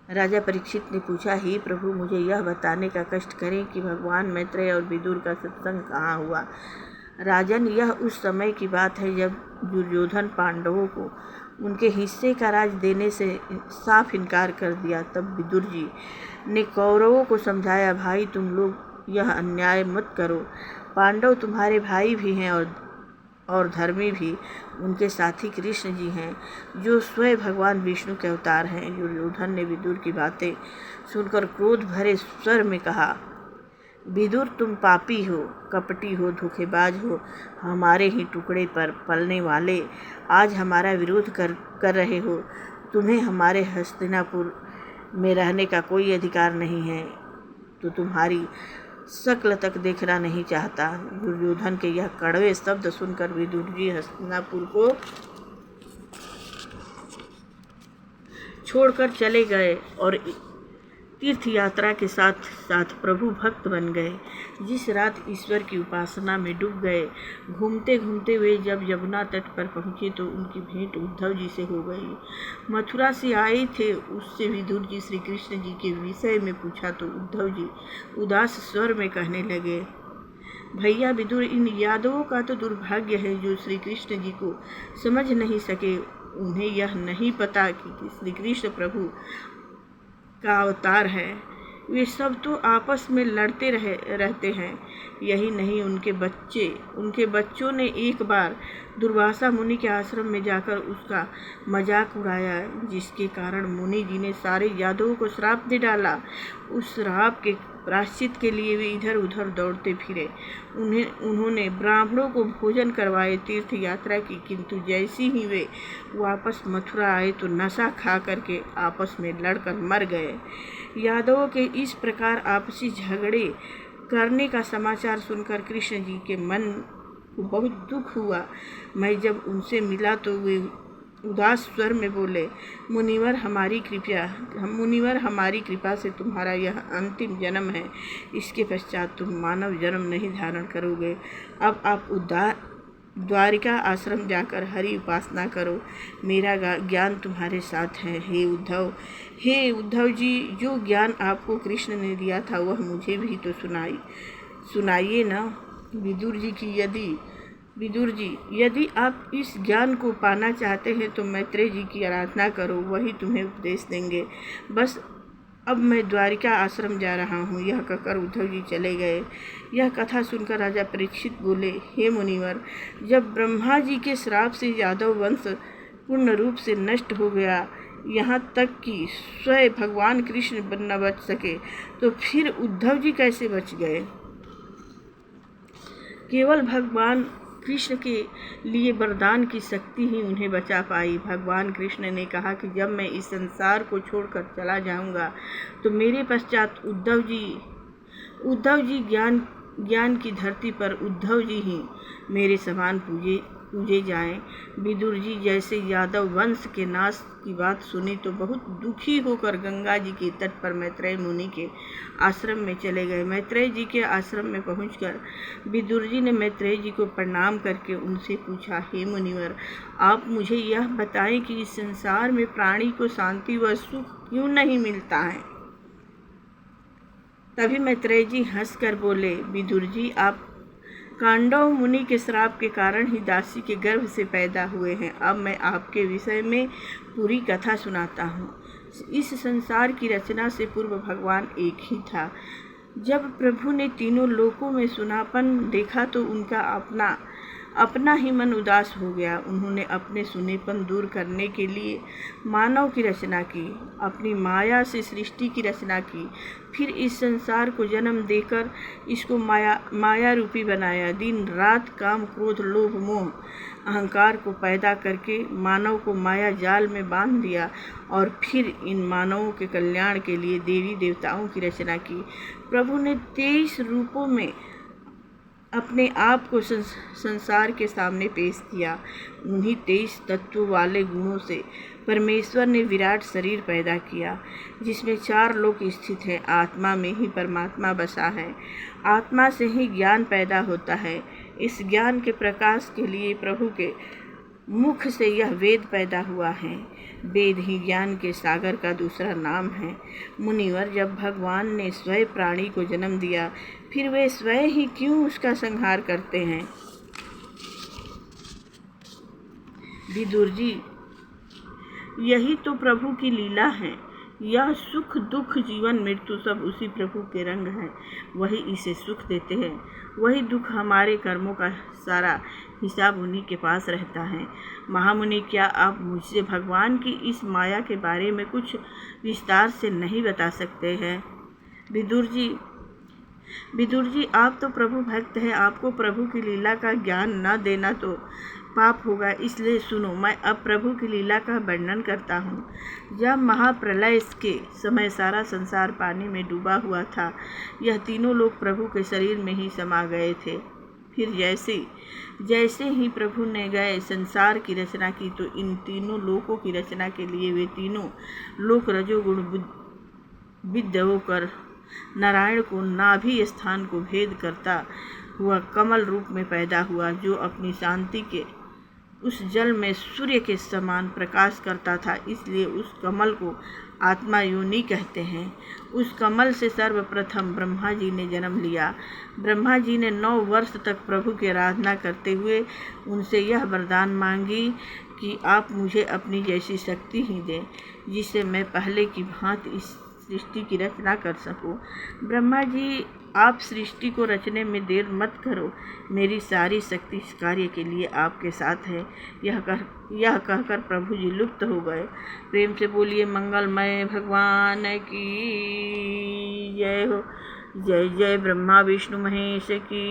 राजा परीक्षित ने पूछा, हे प्रभु, मुझे यह बताने का कष्ट करें कि भगवान मैत्रेय और विदुर का सत्संग कहाँ हुआ। राजन, यह उस समय की बात है जब दुर्योधन पांडवों को उनके हिस्से का राज देने से साफ इनकार कर दिया। तब विदुर जी ने कौरवों को समझाया, भाई तुम लोग यह अन्याय मत करो। पांडव तुम्हारे भाई भी हैं और धर्मी भी। उनके साथी कृष्ण जी हैं जो स्वयं भगवान विष्णु के अवतार हैं। दुर्योधन ने विदुर की बातें सुनकर क्रोध भरे स्वर में कहा, विदुर, तुम पापी हो, कपटी हो, धोखेबाज हो, हमारे ही टुकड़े पर पलने वाले आज हमारा विरोध कर रहे हो। तुम्हें हमारे हस्तिनापुर में रहने का कोई अधिकार नहीं है, तो तुम्हारी शक्ल तक देखना नहीं चाहता। दुर्योधन के यह कड़वे शब्द सुनकर विदुर जी हस्तिनापुर को छोड़कर चले गए और तीर्थ यात्रा के साथ साथ प्रभु भक्त बन गए। जिस रात ईश्वर की उपासना में डूब गए, घूमते घूमते वे जब यमुना तट पर पहुँचे तो उनकी भेंट उद्धव जी से हो गई। मथुरा से आए थे, उससे विदुर जी श्री कृष्ण जी के विषय में पूछा तो उद्धव जी उदास स्वर में कहने लगे, भैया विदुर, इन यादवों का तो दुर्भाग्य है जो श्री कृष्ण जी को समझ नहीं सके। उन्हें यह नहीं पता कि श्री कृष्ण प्रभु का अवतार है। वे सब तो आपस में लड़ते रहते हैं। यही नहीं, उनके बच्चों ने एक बार दुर्वासा मुनि के आश्रम में जाकर उसका मजाक उड़ाया, जिसके कारण मुनि जी ने सारे यादवों को श्राप दे डाला। उस श्राप के प्रायश्चित के लिए वे इधर उधर दौड़ते फिरे। उन्होंने ब्राह्मणों को भोजन करवाए, तीर्थ यात्रा की, किंतु जैसी ही वे वापस मथुरा आए तो नशा खा करके आपस में लड़कर मर गए। यादवों के इस प्रकार आपसी झगड़े करने का समाचार सुनकर कृष्ण जी के मन को बहुत दुख हुआ। मैं जब उनसे मिला तो वे उदास स्वर में बोले, मुनिवर हमारी कृपा से तुम्हारा यह अंतिम जन्म है। इसके पश्चात तुम मानव जन्म नहीं धारण करोगे। अब आप द्वारिका आश्रम जाकर हरि उपासना करो। मेरा ज्ञान तुम्हारे साथ है। हे उद्धव जी, जो ज्ञान आपको कृष्ण ने दिया था वह मुझे भी तो सुनाइए ना। विदुर जी, यदि आप इस ज्ञान को पाना चाहते हैं तो मैत्रेय जी की आराधना करो, वही तुम्हें उपदेश देंगे। बस अब मैं द्वारिका आश्रम जा रहा हूँ। यह कहकर उद्धव जी चले गए। यह कथा सुनकर राजा परीक्षित बोले, हे मुनिवर, जब ब्रह्मा जी के श्राप से यादव वंश पूर्ण रूप से नष्ट हो गया, यहाँ तक कि स्वयं भगवान कृष्ण न बच सके, तो फिर उद्धव जी कैसे बच गए? केवल भगवान कृष्ण के लिए वरदान की शक्ति ही उन्हें बचा पाई। भगवान कृष्ण ने कहा कि जब मैं इस संसार को छोड़कर चला जाऊंगा तो मेरे पश्चात उद्धव जी ज्ञान की धरती पर उद्धव जी ही मेरे समान पूजे जाएं। विदुर जी जैसे यादव वंश के नाश की बात सुनी तो बहुत दुखी होकर गंगा जी के तट पर मैत्रेय मुनि के आश्रम में चले गए। मैत्रेय जी के आश्रम में पहुंचकर विदुर जी ने मैत्रेय जी को प्रणाम करके उनसे पूछा, हे मुनिवर, आप मुझे यह बताएं कि इस संसार में प्राणी को शांति व सुख क्यों नहीं मिलता है? तभी मैत्रेय जी हंसकर बोले, विदुर जी, आप कांडव मुनि के श्राप के कारण ही दासी के गर्भ से पैदा हुए हैं। अब मैं आपके विषय में पूरी कथा सुनाता हूँ। इस संसार की रचना से पूर्व भगवान एक ही था। जब प्रभु ने तीनों लोकों में सुनापन देखा तो उनका अपना ही मन उदास हो गया। उन्होंने अपने सुनेपन दूर करने के लिए मानव की रचना की, अपनी माया से सृष्टि की रचना की, फिर इस संसार को जन्म देकर इसको माया रूपी बनाया। दिन रात काम, क्रोध, लोभ, मोह, अहंकार को पैदा करके मानव को माया जाल में बांध दिया और फिर इन मानवों के कल्याण के लिए देवी देवताओं की रचना की। प्रभु ने 23 रूपों में अपने आप को संसार के सामने पेश किया। उन्हीं 23 तत्वों वाले गुणों से परमेश्वर ने विराट शरीर पैदा किया, जिसमें 4 लोक स्थित हैं। आत्मा में ही परमात्मा बसा है। आत्मा से ही ज्ञान पैदा होता है। इस ज्ञान के प्रकाश के लिए प्रभु के मुख से यह वेद पैदा हुआ है। वेद ही ज्ञान के सागर का दूसरा नाम है। मुनिवर, जब भगवान ने स्वयं प्राणी को जन्म दिया, फिर वे स्वयं ही क्यों उसका संहार करते हैं? विदुर जी, यही तो प्रभु की लीला है। यह सुख दुख जीवन मृत्यु सब उसी प्रभु के रंग हैं। वही इसे सुख देते हैं, वही दुख। हमारे कर्मों का सारा हिसाब उन्हीं के पास रहता है। महामुनि, क्या आप मुझसे भगवान की इस माया के बारे में कुछ विस्तार से नहीं बता सकते हैं? विदुर जी, आप तो प्रभु भक्त हैं। आपको प्रभु की लीला का ज्ञान न देना तो पाप होगा। इसलिए सुनो, मैं अब प्रभु की लीला का वर्णन करता हूँ। जब महाप्रलय के समय सारा संसार पानी में डूबा हुआ था, यह तीनों लोग प्रभु के शरीर में ही समा गए थे। फिर जैसे ही प्रभु ने गए संसार की रचना की, तो इन तीनों लोकों की रचना के लिए वे तीनों लोक रजोगुण विद्ध होकर नारायण को नाभि स्थान को भेद करता हुआ कमल रूप में पैदा हुआ, जो अपनी शांति के उस जल में सूर्य के समान प्रकाश करता था। इसलिए उस कमल को आत्मा योनि कहते हैं। उस कमल से सर्वप्रथम ब्रह्मा जी ने जन्म लिया। ब्रह्मा जी ने 9 वर्ष तक प्रभु की आराधना करते हुए उनसे यह वरदान मांगी कि आप मुझे अपनी जैसी शक्ति ही दें, जिससे मैं पहले की भांति इस सृष्टि की रचना कर सकूं। ब्रह्मा जी, आप सृष्टि को रचने में देर मत करो। मेरी सारी शक्ति इस कार्य के लिए आपके साथ है। यह कहकर प्रभु जी लुप्त हो गए। प्रेम से बोलिए मंगलमय भगवान की जय हो। जय जय ब्रह्मा विष्णु महेश की।